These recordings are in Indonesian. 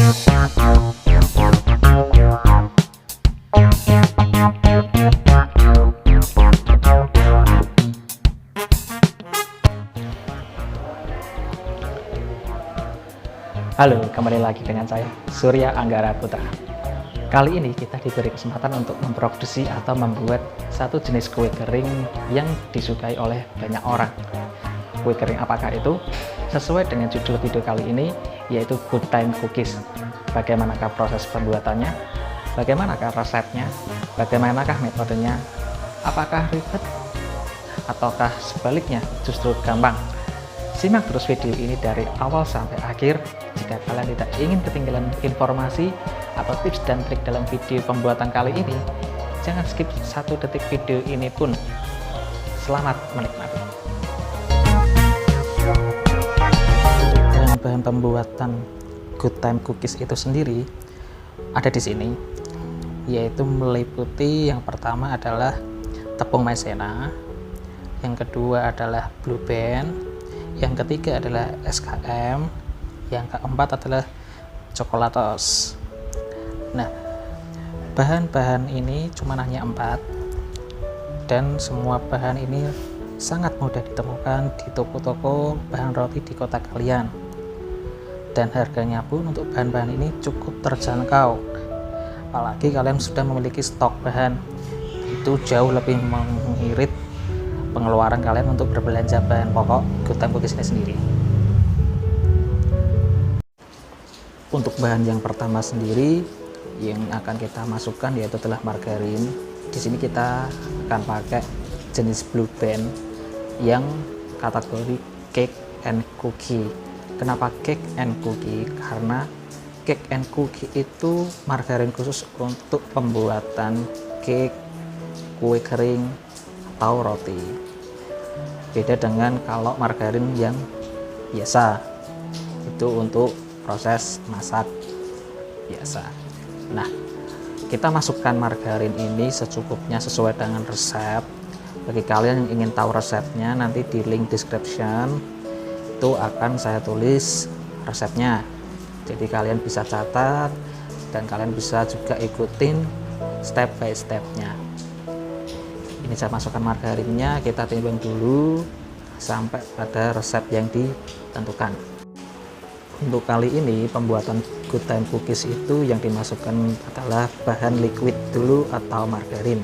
Halo, kembali lagi dengan saya, Surya Anggara Putra. Kali ini kita diberi kesempatan untuk memproduksi atau membuat satu jenis kue kering yang disukai oleh banyak orang. Kue kering apakah itu? Sesuai dengan judul video kali ini, yaitu Good Time Cookies. Bagaimanakah proses pembuatannya? Bagaimanakah resepnya? Bagaimanakah metodenya? Apakah ribet? Ataukah sebaliknya justru gampang? Simak terus video ini dari awal sampai akhir. Jika kalian tidak ingin ketinggalan informasi atau tips dan trik dalam video pembuatan kali ini, jangan skip 1 detik video ini pun. Selamat menikmati. Bahan pembuatan Good Time Cookies itu sendiri ada di sini, yaitu meliputi yang pertama adalah tepung maizena, yang kedua adalah Blue Band, yang ketiga adalah SKM, yang keempat adalah coklatos. Nah, bahan-bahan ini cuma hanya 4, dan semua bahan ini sangat mudah ditemukan di toko-toko bahan roti di kota kalian, dan harganya pun untuk bahan-bahan ini cukup terjangkau. Apalagi kalian sudah memiliki stok bahan, itu jauh lebih mengirit pengeluaran kalian untuk berbelanja bahan pokok Good Time Cookies ini sendiri. Untuk bahan yang pertama sendiri yang akan kita masukkan yaitu adalah margarin. Di sini kita akan pakai jenis Blue Band yang kategori cake and cookie. Kenapa cake and cookie? Karena cake and cookie itu margarin khusus untuk pembuatan cake, kue kering, atau roti. Beda dengan kalau margarin yang biasa, itu untuk proses masak biasa. Nah, kita masukkan margarin ini secukupnya sesuai dengan resep. Bagi kalian yang ingin tahu resepnya, nanti di link description itu akan saya tulis resepnya, jadi kalian bisa catat dan kalian bisa juga ikutin step by stepnya. Ini saya masukkan margarinnya, kita timbang dulu sampai pada resep yang ditentukan. Untuk kali ini pembuatan Good Time Cookies itu yang dimasukkan adalah bahan liquid dulu atau margarin.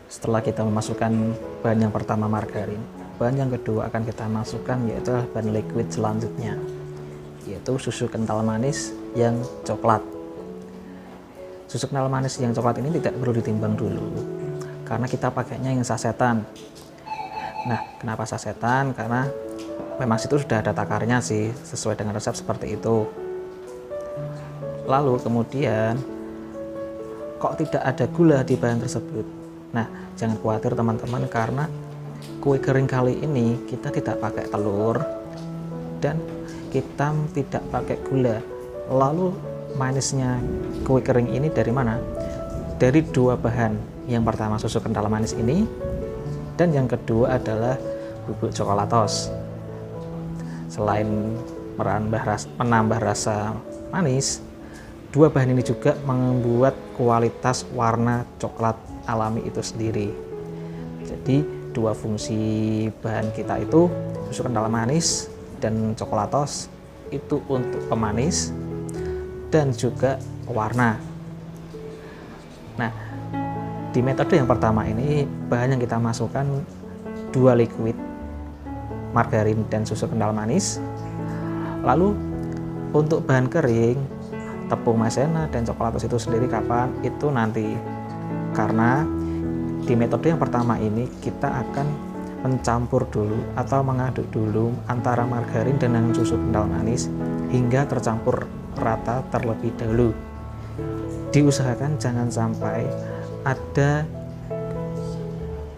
Setelah kita memasukkan bahan yang pertama margarin, bahan yang kedua akan kita masukkan yaitu bahan liquid selanjutnya, yaitu susu kental manis yang coklat. Susu kental manis yang coklat ini tidak perlu ditimbang dulu, karena kita pakainya yang sasetan. Nah, kenapa sasetan? Karena memang situ sudah ada takarnya sih, sesuai dengan resep seperti itu. Lalu kemudian, kok tidak ada gula di bahan tersebut? Nah, jangan khawatir teman-teman, karena kue kering kali ini kita tidak pakai telur dan kita tidak pakai gula. Lalu manisnya kue kering ini dari mana? Dari 2 bahan. Yang pertama susu kental manis ini, dan yang kedua adalah bubuk coklatos. Selain menambah rasa manis, 2 bahan ini juga membuat kualitas warna coklat alami itu sendiri. Jadi 2 fungsi bahan kita itu, susu kental manis dan coklatos, itu untuk pemanis dan juga warna. Nah, di metode yang pertama ini bahan yang kita masukkan 2 liquid, margarin dan susu kental manis. Lalu untuk bahan kering, tepung maizena dan coklatos itu sendiri kapan? Itu nanti. Karena di metode yang pertama ini kita akan mencampur dulu atau mengaduk dulu antara margarin dan susu kental manis hingga tercampur rata terlebih dahulu. Diusahakan jangan sampai ada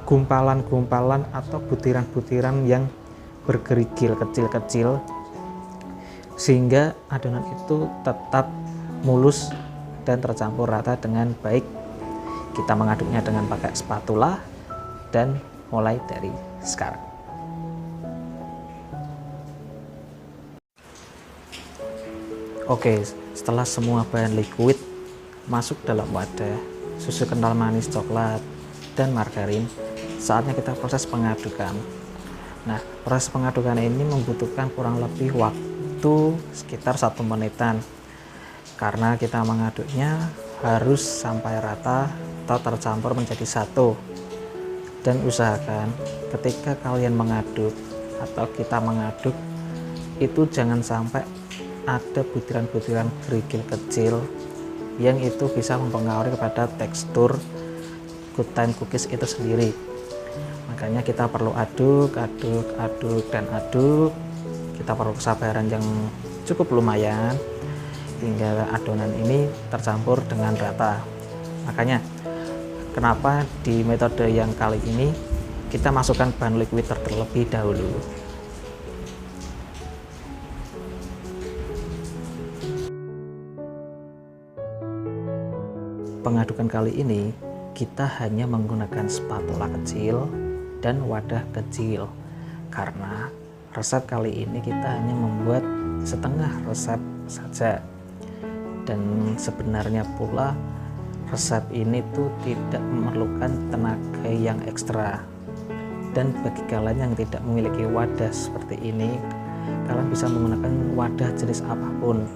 gumpalan-gumpalan atau butiran-butiran yang bergerigil kecil-kecil, sehingga adonan itu tetap mulus dan tercampur rata dengan baik. Kita mengaduknya dengan pakai spatula dan mulai dari sekarang. Oke, setelah semua bahan liquid masuk dalam wadah, susu kental manis, coklat, dan margarin, saatnya kita proses pengadukan. Nah, proses pengadukan ini membutuhkan kurang lebih waktu sekitar 1 menitan, karena kita mengaduknya harus sampai rata atau tercampur menjadi satu. Dan usahakan ketika kalian mengaduk atau kita mengaduk, itu jangan sampai ada butiran-butiran kerikil kecil yang itu bisa mempengaruhi kepada tekstur good time cookies itu sendiri. Makanya kita perlu aduk, dan aduk. Kita perlu kesabaran yang cukup lumayan hingga adonan ini tercampur dengan rata. Makanya kenapa di metode yang kali ini kita masukkan bahan liquid terlebih dahulu. Pengadukan kali ini kita hanya menggunakan spatula kecil dan wadah kecil, karena resep kali ini kita hanya membuat setengah resep saja. Dan sebenarnya pula resep ini tuh tidak memerlukan tenaga yang ekstra. Dan bagi kalian yang tidak memiliki wadah seperti ini, kalian bisa menggunakan wadah jenis apapun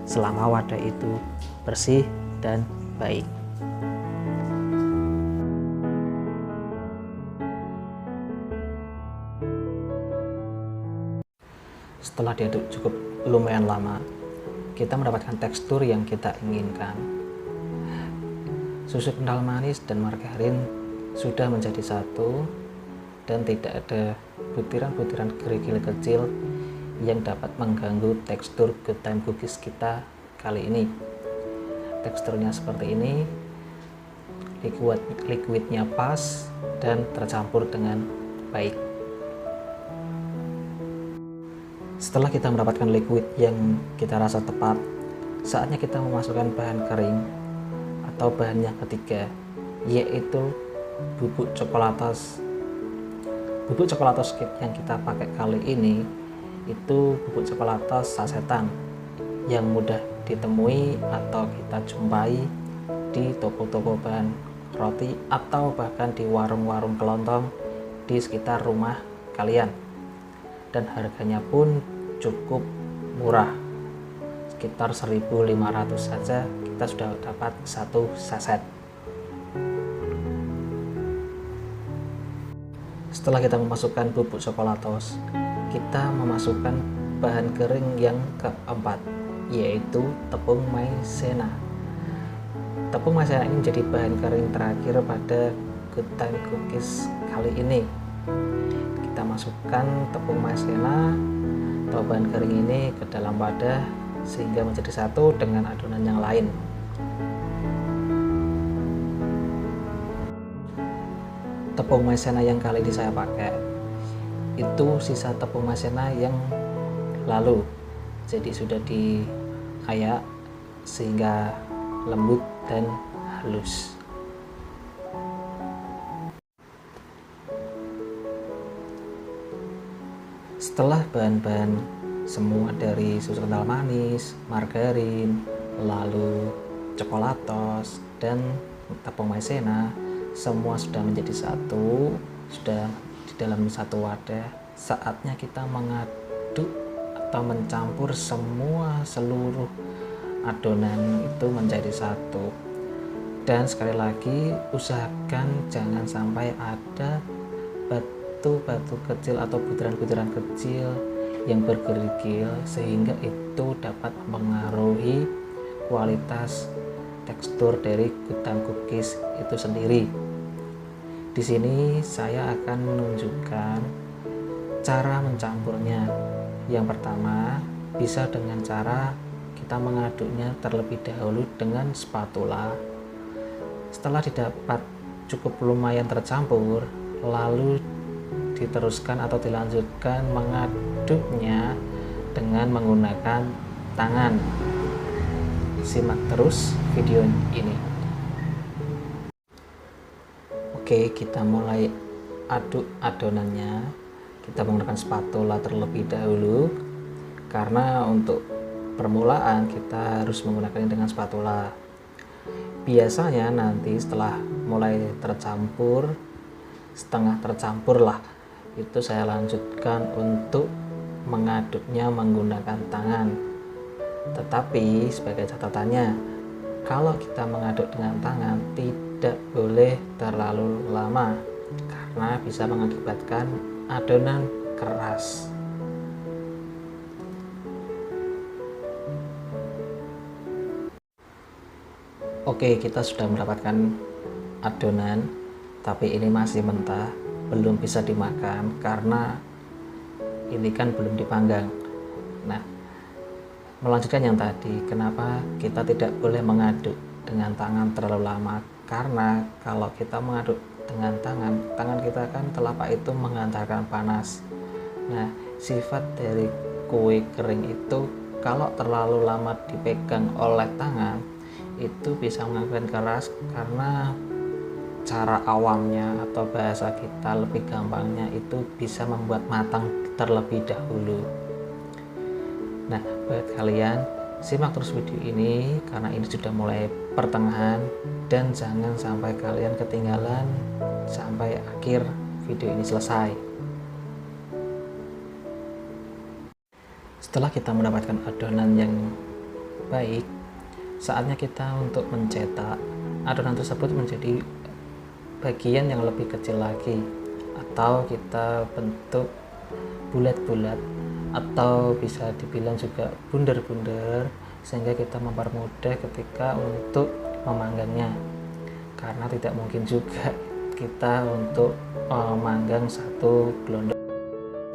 selama wadah itu bersih dan baik. Setelah diaduk cukup lumayan lama, kita mendapatkan tekstur yang kita inginkan. Susu kental manis dan margarin sudah menjadi satu dan tidak ada butiran-butiran kerikil kecil yang dapat mengganggu tekstur good time cookies kita kali ini. Teksturnya seperti ini, liquidnya pas dan tercampur dengan baik. Setelah kita mendapatkan liquid yang kita rasa tepat, saatnya kita memasukkan bahan kering atau bahan yang ketiga, yaitu bubuk coklatos. Bubuk coklatos yang kita pakai kali ini itu bubuk coklatos sasetan yang mudah ditemui atau kita jumpai di toko-toko bahan roti atau bahkan di warung-warung kelontong di sekitar rumah kalian. Dan harganya pun cukup murah, sekitar 1.500 saja kita sudah dapat satu saset. Setelah kita memasukkan bubuk coklatos, kita memasukkan bahan kering yang keempat, yaitu tepung maizena. Tepung maizena ini menjadi bahan kering terakhir pada good time cookies kali ini. Kita masukkan tepung maizena atau bahan kering ini ke dalam wadah sehingga menjadi satu dengan adonan yang lain. Tepung maizena yang kali ini saya pakai itu sisa tepung maizena yang lalu, jadi sudah diayak sehingga lembut dan halus. Setelah bahan-bahan semua dari susu kental manis, margarin, lalu coklatos, dan tepung maizena semua sudah menjadi satu, sudah di dalam satu wadah, saatnya kita mengaduk atau mencampur seluruh adonan itu menjadi satu. Dan sekali lagi usahakan jangan sampai ada batu-batu kecil atau butiran-butiran kecil yang berkerikil sehingga itu dapat mempengaruhi kualitas tekstur dari good time cookies itu sendiri. Di sini saya akan menunjukkan cara mencampurnya. Yang pertama, bisa dengan cara kita mengaduknya terlebih dahulu dengan spatula. Setelah didapat cukup lumayan tercampur, lalu diteruskan atau dilanjutkan mengaduknya dengan menggunakan tangan. Simak terus video ini. Oke, kita mulai aduk adonannya. Kita menggunakan spatula terlebih dahulu karena untuk permulaan kita harus menggunakannya dengan spatula. Biasanya nanti setelah mulai tercampur, setengah tercampur lah, itu saya lanjutkan untuk mengaduknya menggunakan tangan. Tetapi sebagai catatannya, kalau kita mengaduk dengan tangan tidak boleh terlalu lama karena bisa mengakibatkan adonan keras. Oke, kita sudah mendapatkan adonan, tapi ini masih mentah, belum bisa dimakan karena ini kan belum dipanggang. Nah, melanjutkan yang tadi, kenapa kita tidak boleh mengaduk dengan tangan terlalu lama? Karena kalau kita mengaduk dengan tangan kita kan telapak itu mengantarkan panas. Nah, sifat dari kue kering itu kalau terlalu lama dipegang oleh tangan itu bisa mengakibatkan keras, karena cara awamnya atau bahasa kita lebih gampangnya itu bisa membuat matang terlebih dahulu. Nah, buat kalian simak terus video ini karena ini sudah mulai pertengahan, dan jangan sampai kalian ketinggalan sampai akhir video ini selesai. Setelah kita mendapatkan adonan yang baik, saatnya kita untuk mencetak adonan tersebut menjadi bagian yang lebih kecil lagi, atau kita bentuk bulat-bulat, atau bisa dibilang juga bundar-bundar, sehingga kita mempermudah ketika untuk memanggangnya, karena tidak mungkin juga kita untuk memanggang satu gelondong.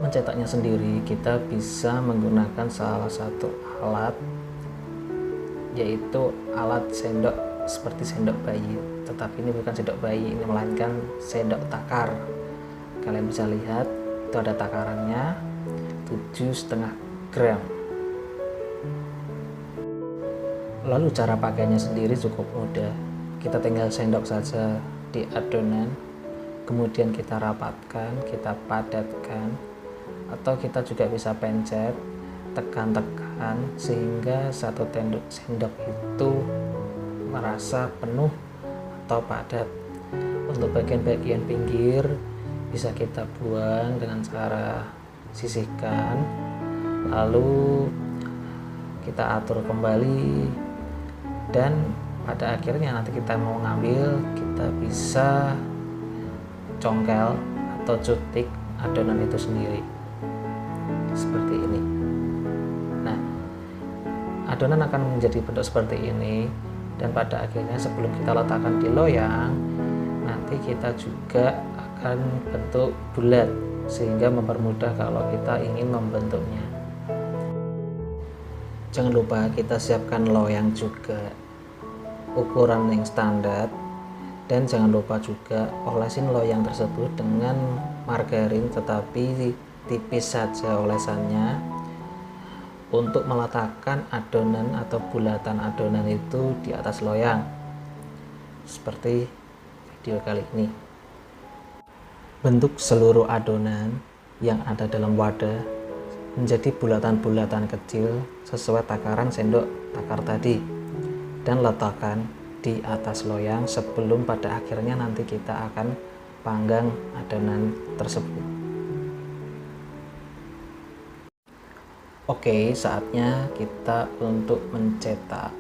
Mencetaknya sendiri kita bisa menggunakan salah satu alat, yaitu alat sendok seperti sendok bayi, tetapi ini bukan sendok bayi, ini melainkan sendok takar. Kalian bisa lihat itu ada takarannya 7,5 gram. Lalu cara pakainya sendiri cukup mudah, kita tinggal sendok saja di adonan, kemudian kita rapatkan, kita padatkan, atau kita juga bisa pencet, tekan-tekan sehingga satu sendok itu merasa penuh atau padat. Untuk bagian-bagian pinggir bisa kita buang dengan cara sisihkan, lalu kita atur kembali, dan pada akhirnya nanti kita mau ngambil, kita bisa congkel atau cutik adonan itu sendiri seperti ini. Nah, adonan akan menjadi bentuk seperti ini, dan pada akhirnya sebelum kita letakkan di loyang, nanti kita juga akan bentuk bulat sehingga mempermudah kalau kita ingin membentuknya. Jangan lupa kita siapkan loyang juga ukuran yang standar, dan jangan lupa juga olesin loyang tersebut dengan margarin, tetapi tipis saja olesannya, untuk meletakkan adonan atau bulatan adonan itu di atas loyang seperti video kali ini. Bentuk seluruh adonan yang ada dalam wadah menjadi bulatan-bulatan kecil sesuai takaran sendok takar tadi, dan letakkan di atas loyang sebelum pada akhirnya nanti kita akan panggang adonan tersebut. Oke, saatnya kita untuk mencetak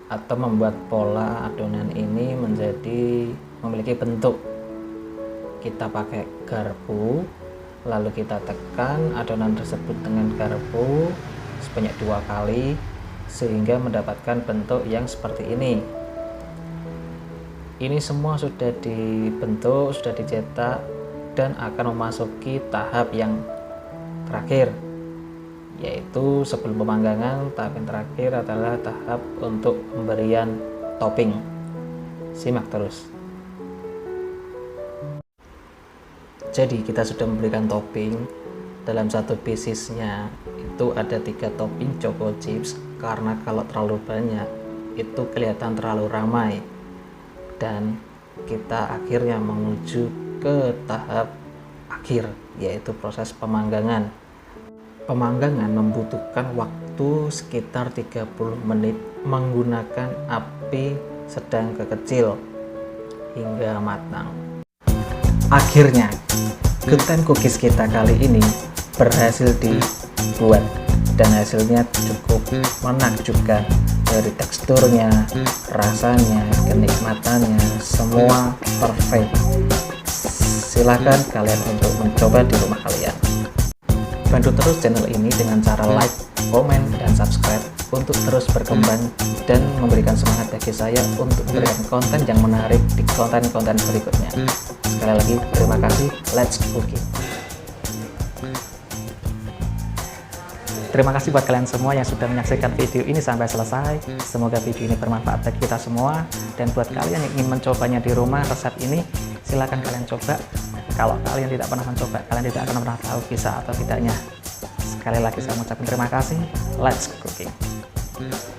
atau membuat pola adonan ini menjadi memiliki bentuk. Kita pakai garpu, lalu kita tekan adonan tersebut dengan garpu sebanyak 2 kali sehingga mendapatkan bentuk yang seperti ini. Ini semua sudah dibentuk, sudah dicetak, dan akan memasuki tahap yang terakhir, yaitu sebelum pemanggangan. Tahap yang terakhir adalah tahap untuk pemberian topping. Simak terus. Jadi kita sudah memberikan topping. Dalam satu piecesnya itu ada 3 topping choco chips, karena kalau terlalu banyak itu kelihatan terlalu ramai, dan kita akhirnya menuju ke tahap akhir, yaitu proses pemanggangan. Pemanggangan membutuhkan waktu sekitar 30 menit menggunakan api sedang ke kecil hingga matang. Akhirnya, gluten cookies kita kali ini berhasil dibuat dan hasilnya cukup menakjubkan. Dari teksturnya, rasanya, kenikmatannya, semua perfect. Silahkan kalian untuk mencoba di rumah kalian. Bantu terus channel ini dengan cara like, komen, dan subscribe untuk terus berkembang dan memberikan semangat bagi saya untuk memberikan konten yang menarik di konten-konten berikutnya. Sekali lagi, terima kasih. Let's cooking. Terima kasih buat kalian semua yang sudah menyaksikan video ini sampai selesai. Semoga video ini bermanfaat bagi kita semua. Dan buat kalian yang ingin mencobanya di rumah, resep ini silahkan kalian coba. Kalau kalian tidak pernah mencoba, kalian tidak akan pernah tahu bisa atau tidaknya. Sekali lagi saya mengucapkan terima kasih. Let's cooking.